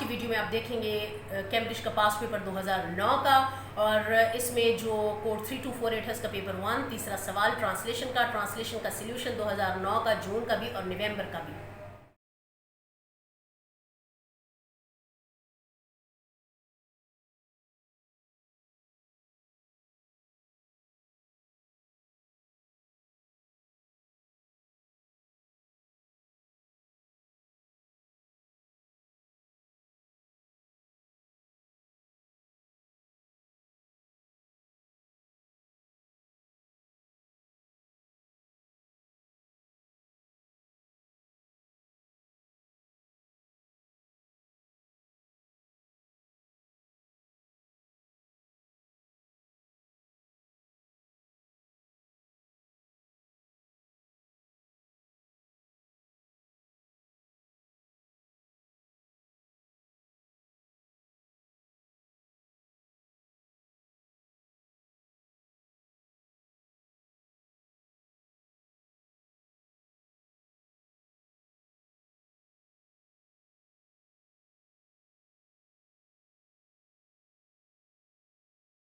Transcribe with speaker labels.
Speaker 1: की वीडियो में आप देखेंगे कैम्ब्रिज का पास पेपर 2009 का, और इसमें जो कोड 3248 है उसका पेपर 1, तीसरा सवाल ट्रांसलेशन का सोल्यूशन 2009 का, जून का भी और नवंबर का भी।